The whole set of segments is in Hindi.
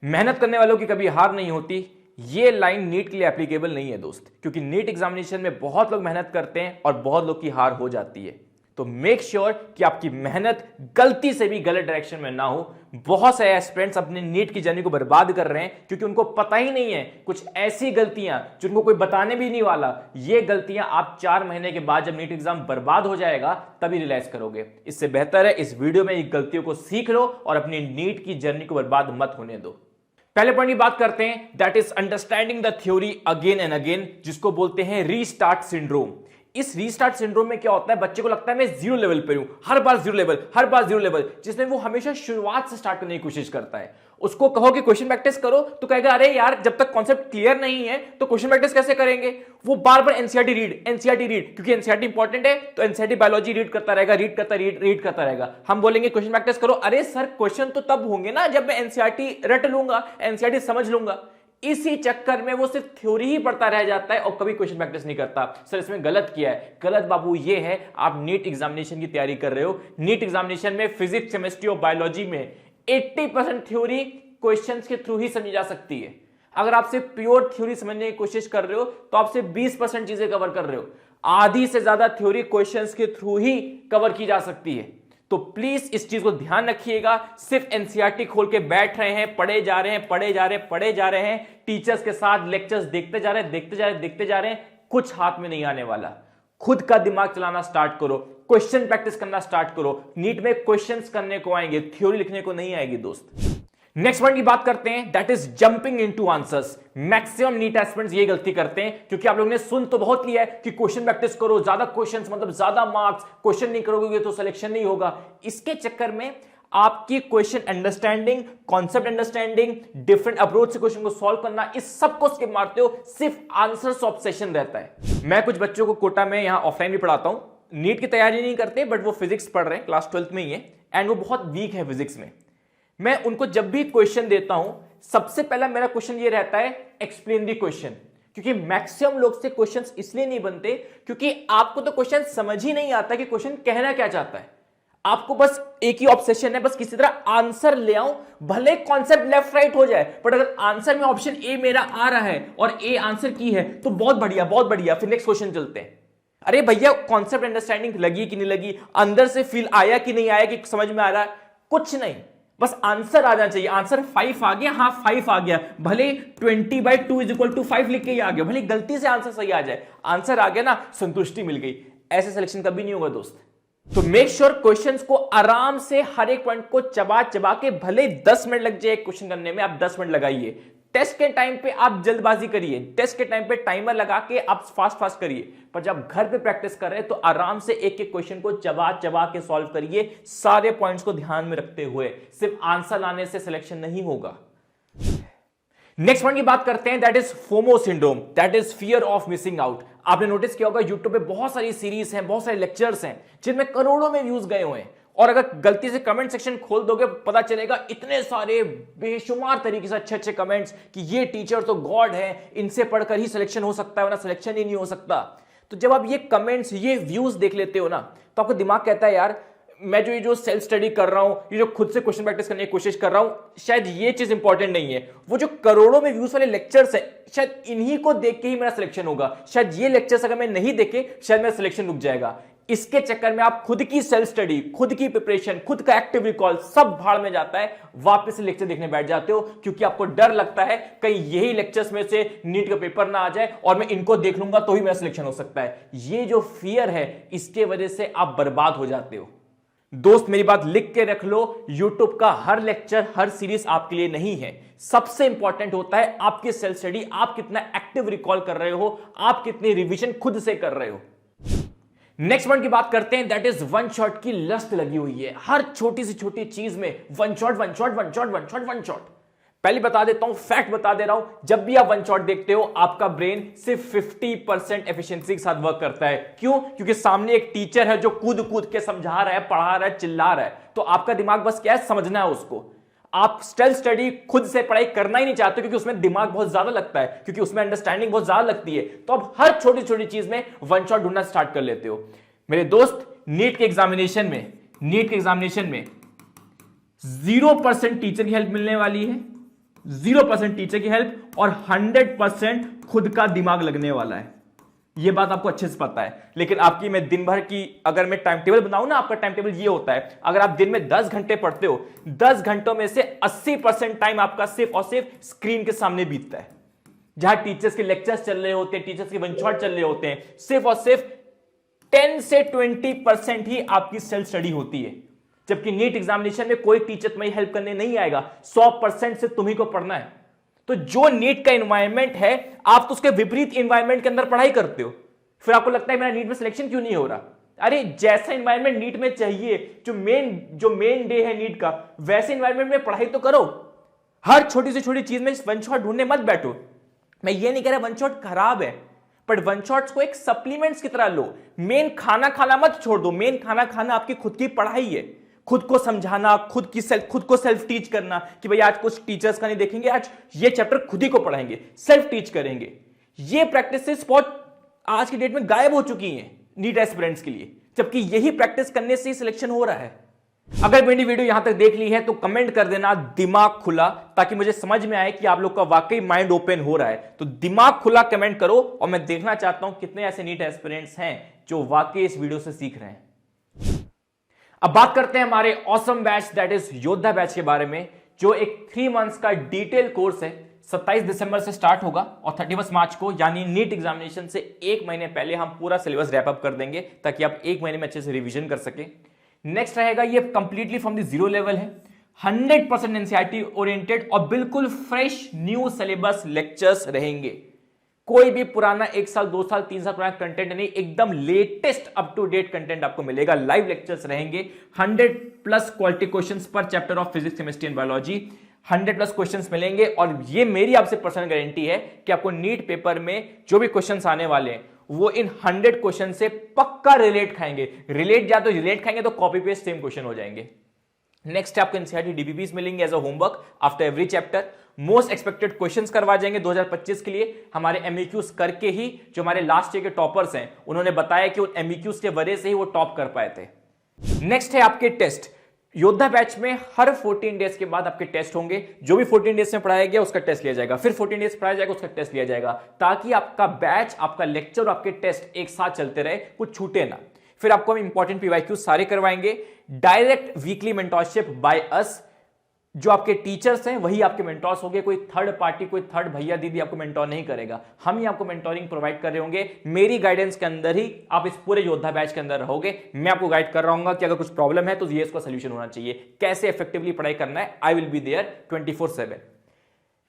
मेहनत करने वालों की कभी हार नहीं होती। ये लाइन नीट के लिए एप्लीकेबल नहीं है दोस्त, क्योंकि नीट एग्जामिनेशन में बहुत लोग मेहनत करते हैं और बहुत लोग की हार हो जाती है। तो मेक श्योर कि आपकी मेहनत गलती से भी गलत डायरेक्शन में ना हो। बहुत से एस्पिरेंट्स अपने नीट की जर्नी को बर्बाद कर रहे हैं क्योंकि उनको पता ही नहीं है कुछ ऐसी गलतियां जिनको कोई बताने भी नहीं वाला। ये गलतियां आप 4 महीने के बाद जब नीट एग्जाम बर्बाद हो जाएगा तभी रियलाइज करोगे। इससे बेहतर है इस वीडियो में इन गलतियों को सीख लो और अपनी नीट की जर्नी को बर्बाद मत होने दो। पहले पॉइंट की बात करते हैं, that is understanding the theory again and again, जिसको बोलते हैं रीस्टार्ट सिंड्रोम। इस रीस्टार्ट सिंड्रोम में क्या होता है, बच्चे को लगता है मैं जीरो लेवल पे हूं, हर बार जीरो लेवल, हर बार जीरो लेवल, जिसमें वो हमेशा शुरुआत से स्टार्ट करने की कोशिश करता है। उसको कहो कि क्वेश्चन प्रैक्टिस करो तो कहेगा अरे यार जब तक कॉन्सेप्ट क्लियर नहीं है तो क्वेश्चन प्रैक्टिस कैसे करेंगे। वो बार बार एनसीईआरटी रीड, क्योंकि एनसीईआरटी इंपॉर्टेंट है तो एनसीईआरटी बायोलॉजी रीड करता रहेगा, रीड करता रहेगा। हम बोलेंगे क्वेश्चन प्रैक्टिस करो, अरे सर क्वेश्चन तो तब होंगे ना जब मैं एनसीईआरटी रट लूंगा, एनसीईआरटी समझ लूंगा। इसी चक्कर में वो सिर्फ थ्योरी ही पढ़ता रह जाता है और कभी क्वेश्चन प्रैक्टिस नहीं करता। सर इसमें गलत किया है। गलत बाबू ये है, आप नीट एग्जामिनेशन की तैयारी कर रहे हो। नीट एग्जामिनेशन में फिजिक्स, केमिस्ट्री और बायोलॉजी में 80% थ्योरी क्वेश्चंस के थ्रू ही समझी जा सकती है। अगर आप सिर्फ प्योर थ्योरी समझने की कोशिश कर रहे हो तो आप सिर्फ 20% चीजें कवर कर रहे हो। आधी से ज्यादा थ्योरी क्वेश्चंस के थ्रू ही कवर की जा सकती है। तो प्लीज इस चीज को ध्यान रखिएगा। सिर्फ एनसीईआरटी खोल के बैठ रहे हैं, पढ़े जा रहे हैं, टीचर्स के साथ लेक्चर्स देखते जा रहे हैं, कुछ हाथ में नहीं आने वाला। खुद का दिमाग चलाना स्टार्ट करो, क्वेश्चन प्रैक्टिस करना स्टार्ट करो। नीट में क्वेश्चंस करने को आएंगे, थ्योरी लिखने को नहीं आएगी दोस्त। नेक्स्ट पॉइंट की बात करते हैं, that is jumping into answers. Maximum NEET aspirants ये गलती करते हैं क्योंकि आप लोगों ने सुन तो बहुत लिया है कि क्वेश्चन प्रैक्टिस करो, ज्यादा क्वेश्चंस मतलब ज्यादा मार्क्स, क्वेश्चन नहीं करोगे तो सिलेक्शन नहीं होगा। इसके चक्कर में आपकी question understanding, concept understanding, different approach से क्वेश्चन को सॉल्व करना, इस सब को स्किप मारते हो, सिर्फ आंसर्स ऑब्सेशन रहता है। मैं कुछ बच्चों को कोटा में यहां ऑफलाइन भी पढ़ाता हूं, नीट की तैयारी नहीं करते बट वो फिजिक्स पढ़ रहे हैं, क्लास 12th में ही है एंड वो बहुत वीक है फिजिक्स में। मैं उनको जब भी क्वेश्चन देता हूं सबसे पहला मेरा क्वेश्चन ये रहता है, एक्सप्लेन दी क्वेश्चन। क्योंकि मैक्सिमम लोग से क्वेश्चंस इसलिए नहीं बनते क्योंकि आपको तो क्वेश्चन समझ ही नहीं आता कि क्वेश्चन कहना क्या चाहता है। आपको बस एक ही ऑब्सेशन है, बस किसी तरह आंसर ले आऊं, भले कॉन्सेप्ट लेफ्ट राइट हो जाए, बट अगर आंसर में ऑप्शन ए मेरा आ रहा है और ए आंसर की है तो बहुत बढ़िया, फिर नेक्स्ट क्वेश्चन चलते हैं। अरे भैया कॉन्सेप्ट अंडरस्टैंडिंग लगी कि नहीं लगी, अंदर से फील आया कि नहीं आया कि समझ में आ रहा है, कुछ नहीं, बस आंसर आ जाना चाहिए। आंसर 5 आ गया, हाँ 5 आ गया, भले 20/2 = 5 लिख के ही आ गया, भले गलती से आंसर सही आ जाए, आंसर आ गया ना, संतुष्टि मिल गई। ऐसे सिलेक्शन कभी नहीं होगा दोस्त। तो मेक श्योर क्वेश्चंस को आराम से हर एक पॉइंट को चबा के, भले 10 मिनट लग जाए क्वेश्चन करने में, आप 10 मिनट लगाइए। टेस्ट के टाइम पे आप जल्दबाजी करिए, टेस्ट के टाइम पे टाइमर लगा के आप फास्ट करिए, पर जब घर पे प्रैक्टिस कर रहे हैं तो आराम से एक एक क्वेश्चन को चबा के सॉल्व करिए, सारे पॉइंट्स को ध्यान में रखते हुए। सिर्फ आंसर लाने से सिलेक्शन नहीं होगा। नेक्स्ट पॉइंट की बात करते हैं, that is FOMO syndrome, that is fear of missing out. आपने नोटिस किया होगा यूट्यूब पे बहुत सारी सीरीज हैं, बहुत सारे लेक्चर्स हैं जिनमें करोड़ों में व्यूज गए हुए हैं, और अगर गलती से कमेंट सेक्शन खोल दोगे पता चलेगा इतने सारे बेशुमार तरीके से अच्छे कमेंट्स कि ये टीचर तो गॉड है, इनसे पढ़कर ही सिलेक्शन हो सकता है वरना सिलेक्शन ही नहीं हो सकता। तो जब आप ये कमेंट्स, ये व्यूज देख लेते हो ना, तो आपका दिमाग कहता है यार मैं जो सेल्फ स्टडी कर रहा हूं, ये जो खुद से क्वेश्चन प्रैक्टिस करने की कोशिश कर रहा हूं, शायद ये चीज इंपॉर्टेंट नहीं है। वो जो करोड़ों में व्यूज वाले लेक्चर्स है, शायद इन्हीं को देख के ही मेरा सिलेक्शन होगा, शायद ये लेक्चर्स अगर मैं नहीं देखे शायद मेरा सिलेक्शन रुक जाएगा। इसके चक्कर में आप खुद की सेल्फ स्टडी, खुद की प्रिपरेशन, खुद का एक्टिव रिकॉल सब भाड़ में जाता है, वापस से लेक्चर देखने बैठ जाते हो क्योंकि आपको डर लगता है कहीं यही लेक्चर्स में से नीट का पेपर ना आ जाए और मैं इनको देख लूंगा तो ही मेरा सिलेक्शन हो सकता है। ये जो फियर है इसके वजह से आप बर्बाद हो जाते हो। दोस्त मेरी बात लिख के रख लो, यूट्यूब का हर लेक्चर, हर सीरीज आपके लिए नहीं है। सबसे इंपॉर्टेंट होता है आपकी सेल्फ स्टडी, आप कितना एक्टिव रिकॉल कर रहे हो, आप कितनी रिवीजन खुद से कर रहे हो। नेक्स्ट पॉइंट की बात करते हैं, दैट इज वन शॉट की लस्ट लगी हुई है। हर छोटी से छोटी चीज में वन शॉट। पहले बता देता हूं, फैक्ट बता दे रहा हूं, जब भी आप वन शॉट देखते हो आपका ब्रेन सिर्फ 50% एफिशिएंसी के साथ वर्क करता है। क्यों? क्योंकि सामने एक टीचर है जो कूद के समझा रहा है, पढ़ा रहा है, चिल्ला रहा है, तो आपका दिमाग बस क्या है, समझना है उसको। आप सेल्फ स्टडी खुद से पढ़ाई करना ही नहीं चाहते क्योंकि उसमें दिमाग बहुत ज्यादा लगता है, क्योंकि उसमें अंडरस्टैंडिंग बहुत ज्यादा लगती है, तो आप हर छोटी छोटी चीज में वन शॉट ढूंढना स्टार्ट कर लेते हो। मेरे दोस्त नीट के एग्जामिनेशन में 0% टीचर की हेल्प मिलने वाली है, 0% टीचर की हेल्प और 100% खुद का दिमाग लगने वाला है। ये बात आपको अच्छे से पता है। लेकिन आपकी मैं दिन भर की अगर मैं टाइम टेबल बनाऊं ना, आपका टाइम टेबल ये होता है, अगर आप दिन में 10 घंटे पढ़ते हो, 10 घंटों में से 80% टाइम आपका सिर्फ और सिर्फ स्क्रीन के सामने बीतता है। जहां टीचर्स के लेक्चर्स चल रहे होते हैं, टीचर्स के वन शॉट चल रहे होते हैं, सिर्फ और सिर्फ 10 से 20% ही आपकी सेल्फ स्टडी होती है। जबकि नीट एग्जामिनेशन में कोई टीचर तुम्हें हेल्प करने नहीं आएगा, 100% से तुम्ही को पढ़ना है। तो जो नीट का एनवायरनमेंट है, आप तो उसके विपरीत एनवायरनमेंट के अंदर पढ़ाई करते हो। फिर आपको लगता है मेरा नीट में सिलेक्शन क्यों नहीं हो रहा? अरे जैसा एनवायरनमेंट नीट में चाहिए, जो मेन डे है नीट का, वैसे एनवायरनमेंट में पढ़ाई तो करो। हर छोटी से छोटी चीज में वन शॉट ढूंढने मत बैठो। मैं ये नहीं कह रहा वन शॉट खराब है, पर वन शॉट्स को एक सप्लीमेंट्स की तरह लो। मेन खाना खाना मत छोड़ दो। मेन खाना खाना आपकी खुद की पढ़ाई है, खुद को समझाना, खुद को सेल्फ टीच करना कि भाई आज कुछ टीचर्स का नहीं देखेंगे, आज ये चैप्टर खुद ही को पढ़ाएंगे, सेल्फ टीच करेंगे। ये प्रैक्टिसेस बहुत आज की डेट में गायब हो चुकी हैं नीट एस्पिरेंट्स के लिए, जबकि यही प्रैक्टिस करने से ही सिलेक्शन हो रहा है। अगर मेरी वीडियो यहां तक देख ली है तो कमेंट कर देना दिमाग खुला, ताकि मुझे समझ में आए कि आप लोग का वाकई माइंड ओपन हो रहा है। तो दिमाग खुला कमेंट करो, और मैं देखना चाहता हूं कितने ऐसे नीट एस्पिरेंट्स हैं जो वाकई इस वीडियो से सीख रहे हैं। अब बात करते हैं हमारे ऑसम बैच दैट इज योद्धा बैच के बारे में, जो एक 3 मंथ्स का डिटेल कोर्स है। 27 दिसंबर से स्टार्ट होगा और 31 मार्च को, यानी नीट एग्जामिनेशन से 1 महीने पहले हम पूरा सिलेबस रैप अप कर देंगे, ताकि आप 1 महीने में अच्छे से रिवीजन कर सके। नेक्स्ट रहेगा, ये completely from the zero level है, 100% एनसीईआरटी ओरिएंटेड और बिल्कुल फ्रेश न्यू सिलेबस लेक्चर्स रहेंगे। कोई भी पुराना 1 साल 2 साल 3 साल पुराना कंटेंट नहीं, एकदम latest up to date content आपको मिलेगा। लाइव लेक्चर्स रहेंगे, 100+ क्वालिटी क्वेश्चंस पर chapter of physics chemistry and biology, 100+ questions मिलेंगे। और ये मेरी आपसे पर्सनल गारंटी है कि आपको नीट पेपर में जो भी क्वेश्चंस आने वाले हैं वो इन 100 क्वेश्चन से पक्का रिलेट खाएंगे। रिलेट या तो रिलेट खाएंगे तो कॉपी पेस्ट सेम क्वेश्चन हो जाएंगे। नेक्स्ट आपको एनसीईआरटी डीबीपीज मिलेंगे as a homework after every chapter. Most expected questions करवा जाएंगे 2025 के लिए, हमारे एमईक्यूज करके ही। जो हमारे लास्ट ईयर के टॉपर्स हैं उन्होंने बताया कि उन एमईक्यूज के वजह से ही वो टॉप कर पाए थे। नेक्स्ट है आपके टेस्ट। योद्धा बैच में हर 14 डेज के बाद आपके टेस्ट होंगे। जो भी 14 डेज में पढ़ाया गया उसका टेस्ट लिया जाएगा, फिर 14 डेज पढ़ाया जाएगा उसका टेस्ट लिया जाएगा, ताकि आपका बैच, आपका लेक्चर और आपके टेस्ट एक साथ चलते रहे, कुछ छूटे ना। फिर आपको हम इंपॉर्टेंट पीवाईक्यू सारे करवाएंगे। Direct weekly mentorship by us, जो आपके टीचर्स हैं वही आपके मेंटोर्स होंगे। कोई थर्ड पार्टी, कोई थर्ड भैया दीदी आपको मेंटोर नहीं करेगा, हम ही आपको मेंटोरिंग प्रोवाइड कर रहे होंगे। मेरी गाइडेंस के अंदर ही आप इस पूरे योद्धा बैच के अंदर रहोगे। मैं आपको गाइड कर रहा हूं कि अगर कुछ प्रॉब्लम है तो ये इसका सोल्यूशन होना चाहिए, कैसे इफेक्टिवली पढ़ाई करना है। I will be there 24/7।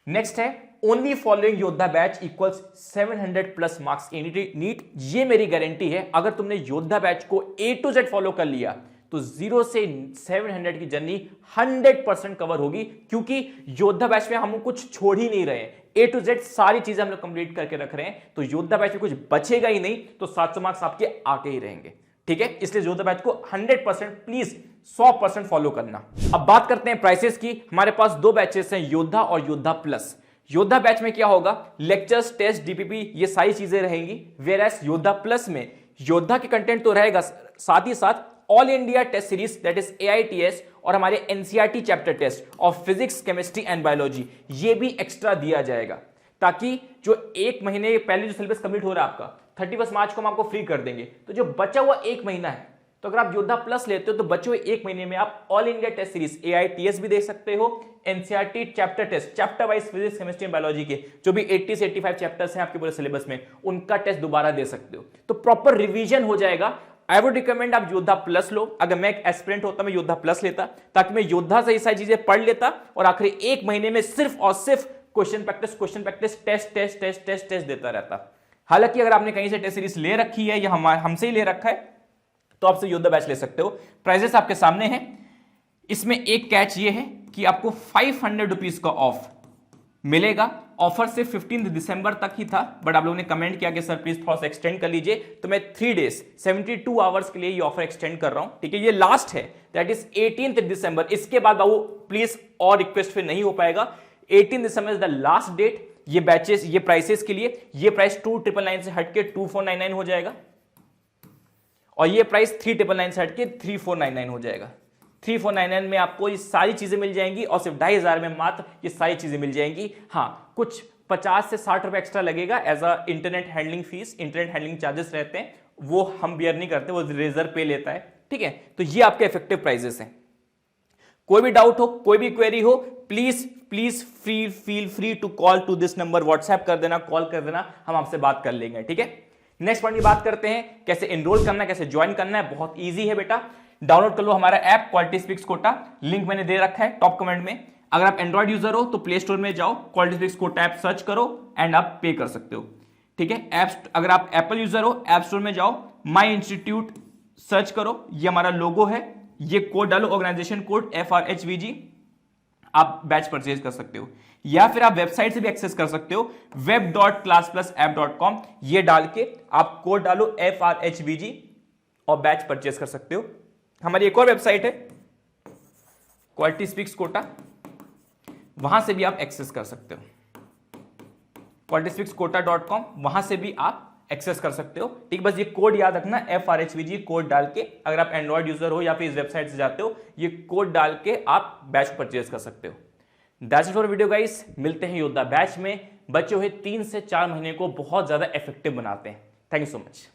Next है only following Yoddha batch equals 700+ marks in NEET. ये मेरी गारंटी है, अगर तुमने योद्धा बैच को A to Z फॉलो कर लिया तो 0 से 700 की जर्नी 100% कवर होगी, क्योंकि योद्धा बैच में हम कुछ छोड़ ही नहीं रहे हैं। A to Z सारी चीजें हम लोग कंप्लीट करके रख रहे हैं, तो योद्धा बैच में कुछ बचेगा ही नहीं, तो 700 मार्क्स आपके आके ही रहेंगे। ठीक है, इसलिए योद्धा बैच को 100% प्लीज 100% फॉलो करना। अब बात करते हैं प्राइसेस की। हमारे पास 2 बैचेस हैं, योद्धा और योद्धा प्लस। योद्धा बैच में क्या होगा, लेक्चर्स, टेस्ट, डीपीपी, ये सारी चीजें रहेंगी। वेयरएस योद्धा प्लस में योद्धा के कंटेंट तो रहेगा, साथ ही साथ all India test series that is AITS और हमारे NCERT chapter test of physics chemistry and biology, ये भी एक्स्ट्रा दिया जाएगा, ताकि जो 1 महीने पहले जो सिलेबस कंप्लीट हो रहा है आपका, 31 मार्च को हम आपको फ्री कर देंगे। तो जो बचा हुआ 1 महीना है, तो अगर आप योद्धा प्लस लेते हो तो बचे हुए 1 महीने में आप all India test series AITS भी देख सकते हो, NCERT chapter test, chapter wise physics chemistry and biology के जो भी 80 से 85 चैप्टर्स हैं आपके पूरे सिलेबस में, उनका टेस्ट दोबारा दे सकते हो। तो प्रॉपर रिवीजन हो जाएगा। आई वुड रिकमेंड आप योद्धा प्लस लो। अगर मैं एक एस्पिरेंट होता मैं योद्धा प्लस लेता, ताकि मैं योद्धा से ये सारी चीजें पढ़ लेता और आखिरी 1 महीने में सिर्फ और सिर्फ क्वेश्चन प्रैक्टिस, टेस्ट देता रहता। हालांकि अगर आपने कहीं से टेस्ट सीरीज ले रखी है या हमसे ही ले रखा है तो आपसे योद्धा बैच ले सकते हो। प्राइजेस आपके सामने हैं। इसमें एक कैच ये है कि आपको 500 रुपीज का ऑफ मिलेगा। ऑफर सिर्फ 15 दिसंबर तक ही था, बट आप लोगों ने कमेंट किया कि सर प्लीज थोड़ा सा एक्सटेंड कर लीजिए, तो मैं 3 डेज 72 आवर्स के लिए ये ऑफर एक्सटेंड कर रहा हूं। ठीक है, ये लास्ट है, दैट इज 18 दिसंबर। इसके बाद बाबू प्लीज और रिक्वेस्ट फिर नहीं हो पाएगा। 18 दिसंबर इज द लास्ट डेट ये बैचेस, ये प्राइसेस के लिए। ये प्राइस 2999 से हटके 2499 हो जाएगा और ये प्राइस 3999 से हटके 3499 हो जाएगा। 3499 में आपको ये सारी चीजें मिल जाएंगी और सिर्फ 2500 में मात्र ये सारी चीजें मिल जाएंगी। हाँ, कुछ 50 से 60 रुपए एक्स्ट्रा लगेगा as a internet handling fees, internet handling charges रहते हैं, वो हम बियर नहीं करते, वो रेजर पे लेता है। ठीक है, तो ये आपके इफेक्टिव प्राइजेस हैं। कोई भी डाउट हो, कोई भी क्वेरी हो, please please feel free to call to this number, WhatsApp कर देना, कॉल कर देना, हम आपसे बात कर लेंगे। ठीक है, नेक्स्ट पॉइंट की बात करते हैं, कैसे एनरोल करना है, कैसे ज्वाइन करना है। बहुत ईजी है बेटा, डाउनलोड कर लो हमारा app quality speaks Kota, link मैंने दे रखा है टॉप कमेंट में। अगर आप एंड्रॉइड यूजर हो तो प्ले स्टोर में जाओ, quality speaks Kota app search करो एंड आप पे कर सकते हो। ठीक है, ऐप अगर आप एप्पल यूजर हो, ऐप स्टोर में जाओ, माई इंस्टीट्यूट सर्च करो, ये हमारा लोगो है, ये कोड डालो, ऑर्गेनाइजेशन कोड FRHVG, आप बैच परचेज कर सकते हो। या फिर आप वेबसाइट से भी एक्सेस कर सकते हो, web.classplusapp.com, ये डाल के आप कोड डालो FRHVG और बैच परचेज कर सकते हो। हमारी एक और वेबसाइट है क्वालिटी स्पीक्स कोटा, वहां से भी आप एक्सेस कर सकते हो, qualityspeaksquota.com, वहां से भी आप एक्सेस कर सकते हो। ठीक, बस ये कोड याद रखना, FRHVG कोड डाल के, अगर आप एंड्रॉइड यूजर हो या फिर इस वेबसाइट से जाते हो, ये कोड डाल के आप बैच परचेज कर सकते हो। That's it for video guys, मिलते हैं योद्धा बैच में। बचे हुए 3 से 4 महीने को बहुत ज्यादा इफेक्टिव बनाते हैं। Thank you so much.